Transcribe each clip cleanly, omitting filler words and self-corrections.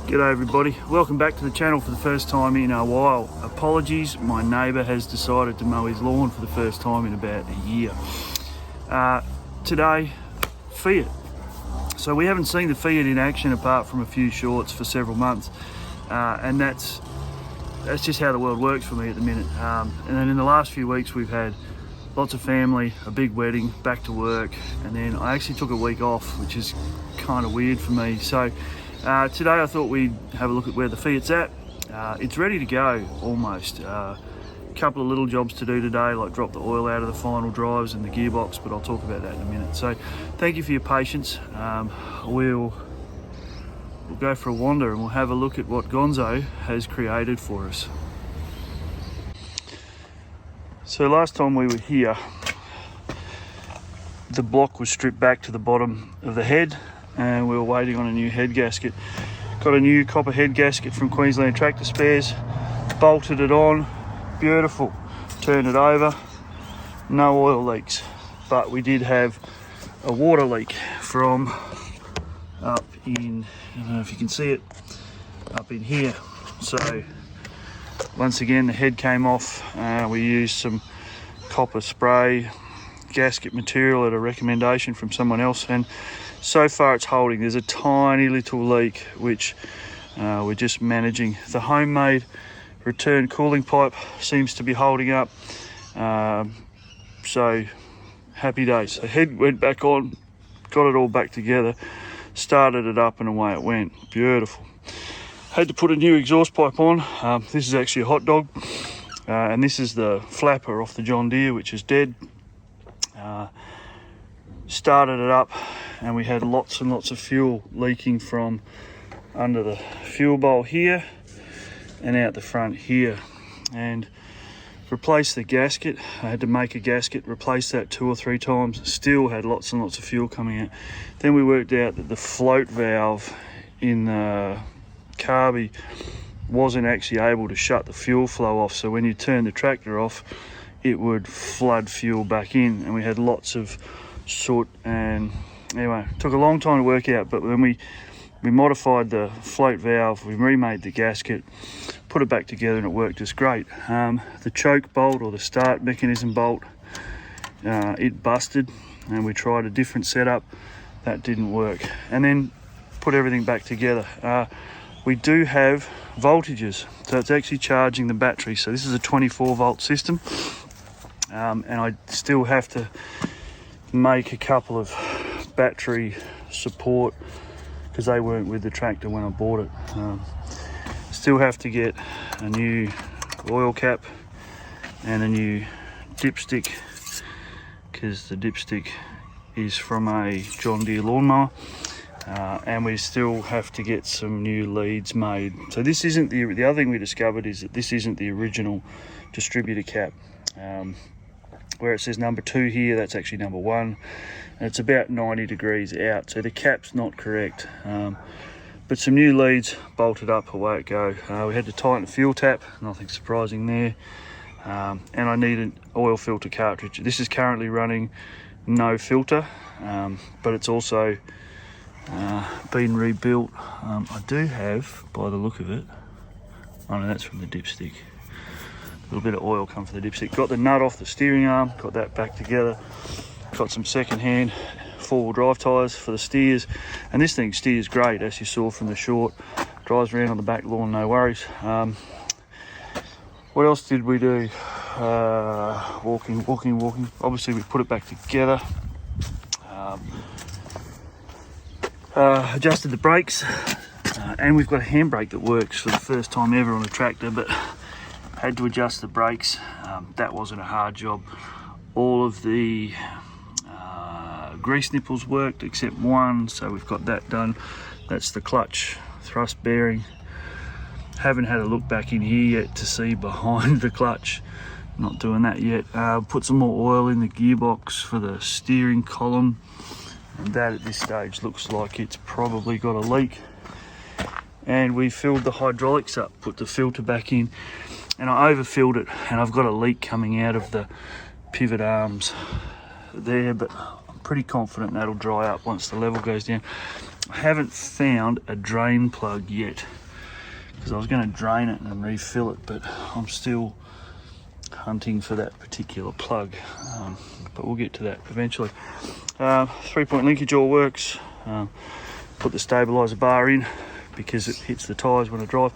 G'day everybody, welcome back to the channel for the first time in a while. Apologies, my neighbour has decided to mow his lawn for the first time in about a year. Today, Fiat. So we haven't seen the Fiat in action apart from a few shorts for several months, and that's just how the world works for me at the minute. And then in the last few weeks we've had lots of family, a big wedding, back to work, and then I actually took a week off, which is kind of weird for me. So today I thought we'd have a look at where the Fiat's at. It's ready to go almost. A couple of little jobs to do today, like drop the oil out of the final drives and the gearbox, but I'll talk about that in a minute. So thank you for your patience. We'll go for a wander and we'll have a look at what Gonzo has created for us. So last time we were here, the block was stripped back to the bottom of the head and we were waiting on a new head gasket. Got a new copper head gasket from Queensland Tractor Spares, bolted it on, beautiful. Turned it over, no oil leaks, but we did have a water leak from up in, I don't know if you can see it, up in here. So once again the head came off. We used some copper spray gasket material at a recommendation from someone else, and so far it's holding. There's a tiny little leak which we're just managing. The homemade return cooling pipe seems to be holding up, so happy days. So head went back on, got it all back together, started it up, and away it went. Beautiful. Had to put a new exhaust pipe on. This is actually a hot dog, and this is the flapper off the John Deere, which is dead. Started it up and we had lots and lots of fuel leaking from under the fuel bowl here and out the front here, and replaced the gasket. I had to make a gasket, replace that 2 or 3 times, still had lots and lots of fuel coming out. Then we worked out that the float valve in the carby wasn't actually able to shut the fuel flow off, so when you turn the tractor off it would flood fuel back in, and we had lots of soot. And anyway, it took a long time to work out, but when we modified the float valve, we remade the gasket, put it back together, and it worked just great. The choke bolt, or the start mechanism bolt, it busted, and we tried a different setup. That didn't work, and then put everything back together. We do have voltages, so it's actually charging the battery. So this is a 24 volt system, and I still have to make a couple of battery support because they weren't with the tractor when I bought it. Still have to get a new oil cap and a new dipstick, because the dipstick is from a John Deere lawnmower. And we still have to get some new leads made. So this isn't the other thing we discovered is that this isn't the original distributor cap. Where it says number 2 here, that's actually number 1, and it's about 90 degrees out, so the cap's not correct. But some new leads bolted up, away it go. We had to tighten the fuel tap, nothing surprising there. And I need an oil filter cartridge. This is currently running no filter, but it's also been rebuilt. I do have, by the look of it, oh no, that's from the dipstick. A little bit of oil come from the dipstick. Got the nut off the steering arm, got that back together. Got some second-hand 4-wheel drive tyres for the steers, and this thing steers great, as you saw from the short. Drives around on the back lawn, no worries. What else did we do? Walking. Obviously we put it back together. Adjusted the brakes, and we've got a handbrake that works for the first time ever on a tractor, but had to adjust the brakes. That wasn't a hard job. All of the grease nipples worked except one, so we've got that done. That's the clutch thrust bearing. Haven't had a look back in here yet to see behind the clutch. Not doing that yet. Put some more oil in the gearbox for the steering column, and that at this stage looks like it's probably got a leak. And we filled the hydraulics up, put the filter back in, and I overfilled it, and I've got a leak coming out of the pivot arms there, but I'm pretty confident that'll dry up once the level goes down. I haven't found a drain plug yet, because I was going to drain it and refill it, but I'm still hunting for that particular plug. But we'll get to that eventually. 3-point linkage all works. Put the stabilizer bar in because it hits the tyres when I drive.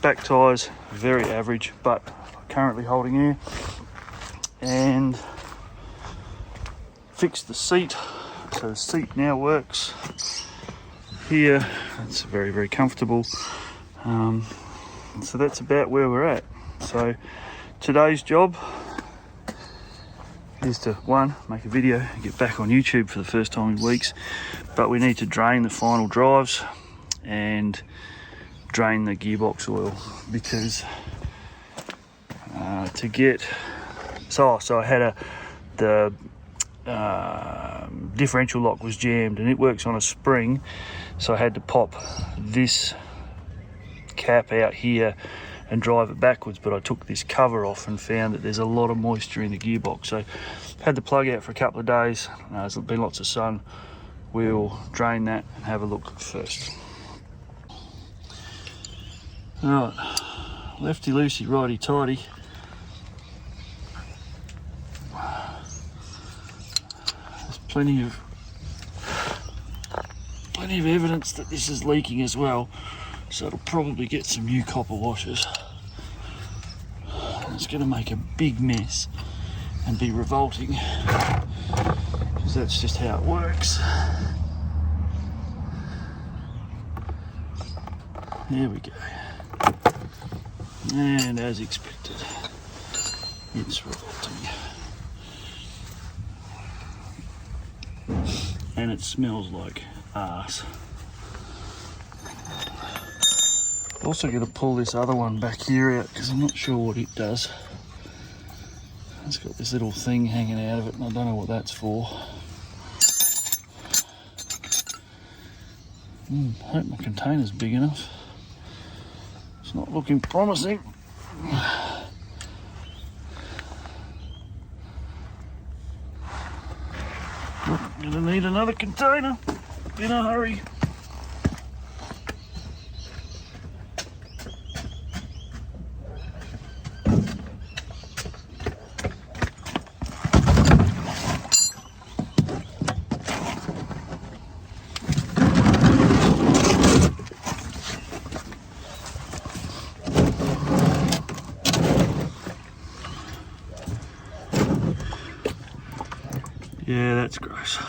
Back tyres, very average, but currently holding air. And fixed the seat, so the seat now works. Here, it's very, very comfortable. So that's about where we're at. So today's job is to, one, make a video and get back on YouTube for the first time in weeks, but we need to drain the final drives and drain the gearbox oil, because to get, so I had the differential lock was jammed and it works on a spring, so I had to pop this cap out here and drive it backwards, but I took this cover off and found that there's a lot of moisture in the gearbox, so had the plug out for a couple of days. There's been lots of sun. We'll drain that and have a look first. Alright, lefty loosey, righty tighty. There's plenty of evidence that this is leaking as well, so it'll probably get some new copper washers. It's going to make a big mess and be revolting, because that's just how it works. There we go. And as expected, it's revolting. And it smells like arse. Also going to pull this other one back here out, because I'm not sure what it does. It's got this little thing hanging out of it and I don't know what that's for. Hope my container's big enough. It's not looking promising. Gonna need another container in a hurry. Yeah, that's gross.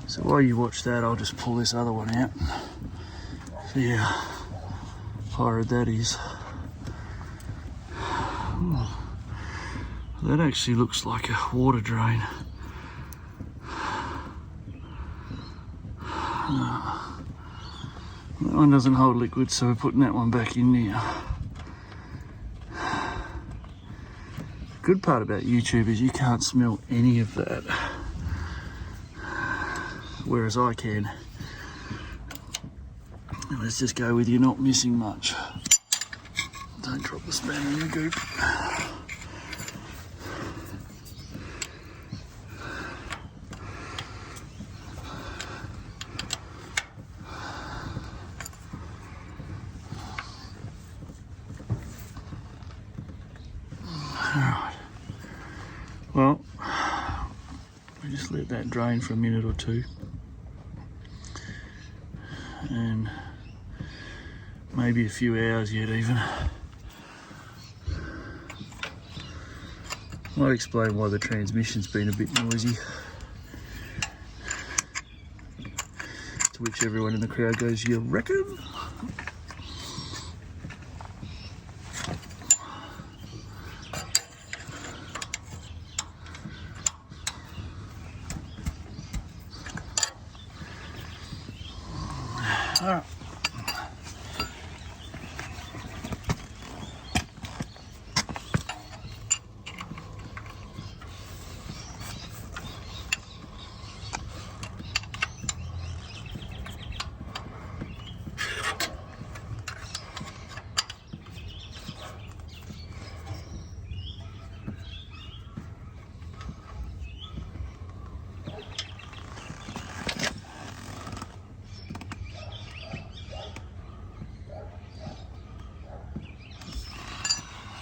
So while you watch that, I'll just pull this other one out. See how horrid that is. Oh, that actually looks like a water drain. That one doesn't hold liquid, so we're putting that one back in now. Good part about YouTube is you can't smell any of that, whereas I can. Let's just go with you not missing much. Don't drop the spanner in the goop. Alright, well, we just let that drain for a minute or two, and maybe a few hours yet even. Might explain why the transmission's been a bit noisy. To which everyone in the crowd goes, "You reckon?" All right.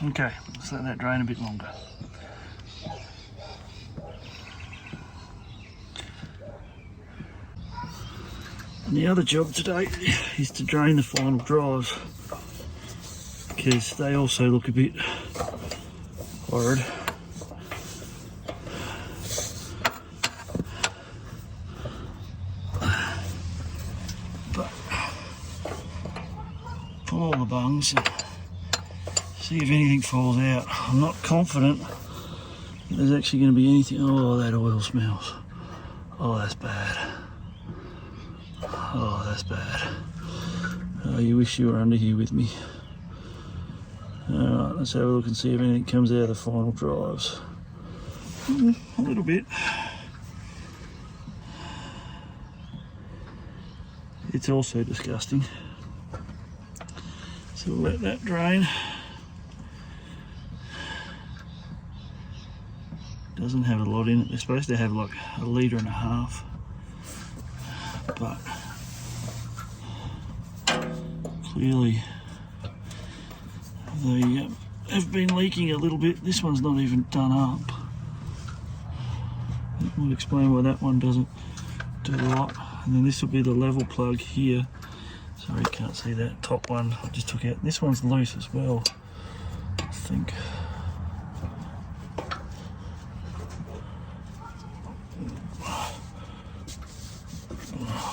Okay, let's let that drain a bit longer. And the other job today is to drain the final drives, because they also look a bit horrid. But pull all the bungs and see if anything falls out. I'm not confident that there's actually going to be anything. Oh, that oil smells. Oh, that's bad. Oh, that's bad. Oh, you wish you were under here with me. Alright, let's have a look and see if anything comes out of the final drives. A little bit. It's also disgusting. So we'll let that drain. Doesn't have a lot in it. They're supposed to have like 1.5 litres, but clearly they have been leaking a little bit. This one's not even done up. That will explain why that one doesn't do a lot. And then this will be the level plug here. Sorry, you can't see that top one I just took out. This one's loose as well, I think.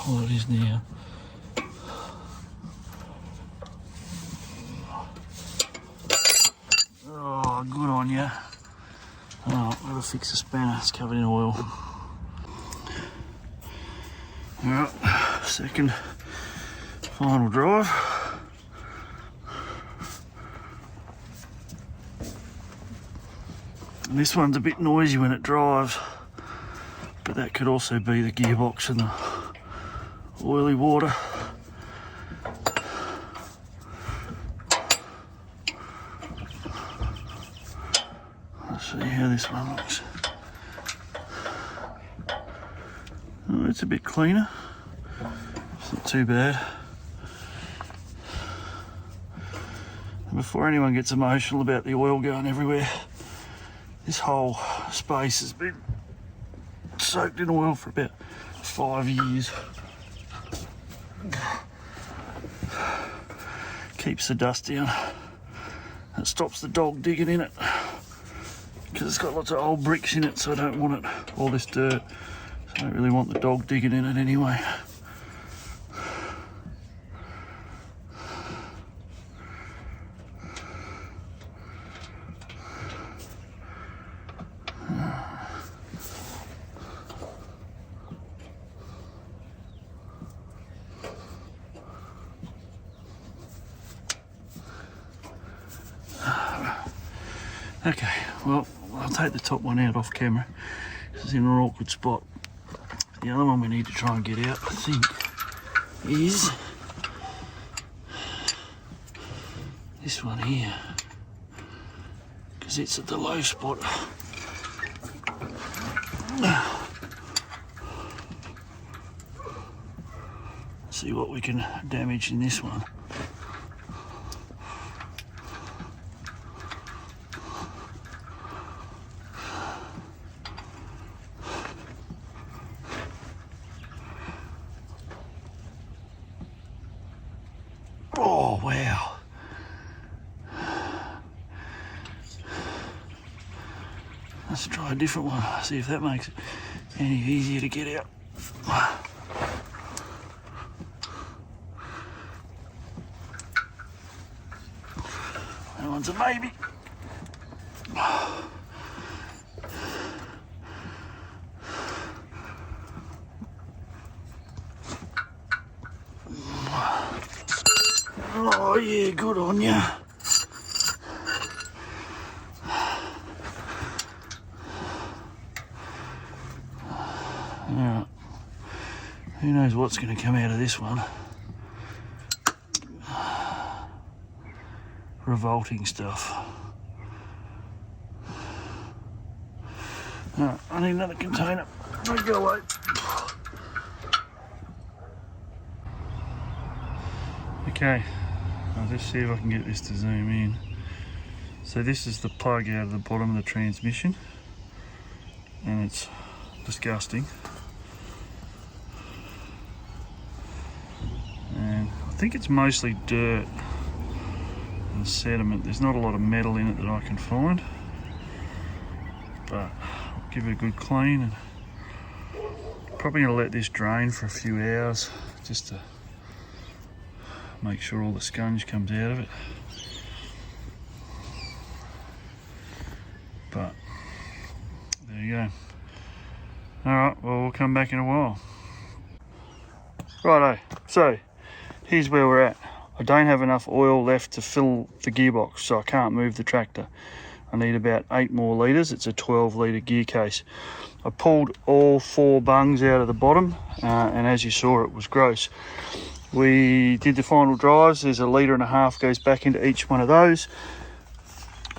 Well, it is now. Oh, good on you. Oh, I've got to fix the spanner, it's covered in oil. Alright, second final drive. And this one's a bit noisy when it drives, but that could also be the gearbox and the oily water. Let's see how this one looks. Oh, it's a bit cleaner. It's not too bad. And before anyone gets emotional about the oil going everywhere, this whole space has been soaked in oil for about 5 years. Keeps the dust down. It stops the dog digging in it, because it's got lots of old bricks in it, so I don't want it, all this dirt. So I don't really want the dog digging in it anyway. Okay, well, I'll take the top one out off camera. It's in an awkward spot. The other one we need to try and get out, I think, is this one here, because it's at the low spot. See what we can damage in this one. Oh, wow. Let's try a different one, see if that makes it any easier to get out. That one's a maybe. Oh yeah, good on ya. Alright, who knows what's going to come out of this one. Revolting stuff. Alright, I need another container. Don't go away. Okay, I'll just see if I can get this to zoom in. So this is the plug out of the bottom of the transmission, and it's disgusting. And I think it's mostly dirt and sediment. There's not a lot of metal in it that I can find, but I'll give it a good clean, and probably going to let this drain for a few hours just to make sure all the scunge comes out of it. But there you go. Alright, well, we'll come back in a while. Righto, so here's where we're at. I don't have enough oil left to fill the gearbox, so I can't move the tractor. I need about 8 more litres. It's a 12 litre gear case. I pulled all 4 bungs out of the bottom, and as you saw, it was gross. We did the final drives. There's 1.5 litres goes back into each one of those.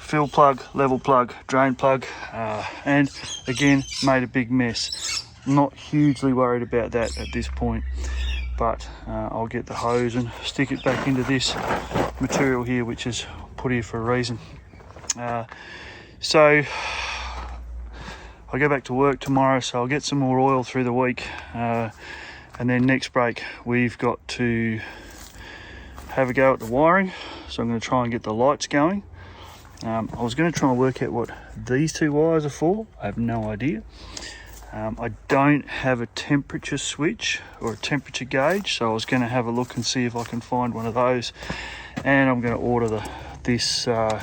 Fill plug, level plug, drain plug, and again, made a big mess. Not hugely worried about that at this point, but I'll get the hose and stick it back into this material here, which is put here for a reason. So I'll go back to work tomorrow, so I'll get some more oil through the week, and then next break we've got to have a go at the wiring. So I'm going to try and get the lights going. I was going to try and work out what these 2 wires are for. I have no idea. I don't have a temperature switch or a temperature gauge, so I was going to have a look and see if I can find one of those, and I'm going to order a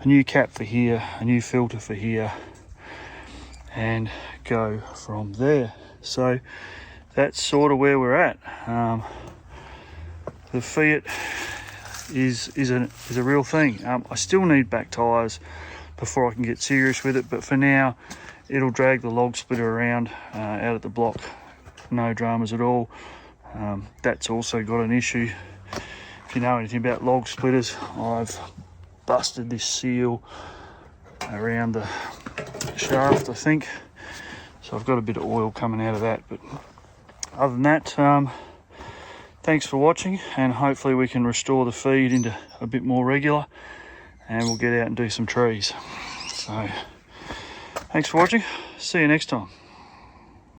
new cap for here, a new filter for here, and go from there. So that's sort of where we're at. The Fiat is a real thing. I still need back tyres before I can get serious with it, but for now it'll drag the log splitter around out at the block, no dramas at all. That's also got an issue. If you know anything about log splitters, I've busted this seal around the shaft, I think, so I've got a bit of oil coming out of that. But other than that, thanks for watching, and hopefully we can restore the feed into a bit more regular, and we'll get out and do some trees. So thanks for watching, see you next time.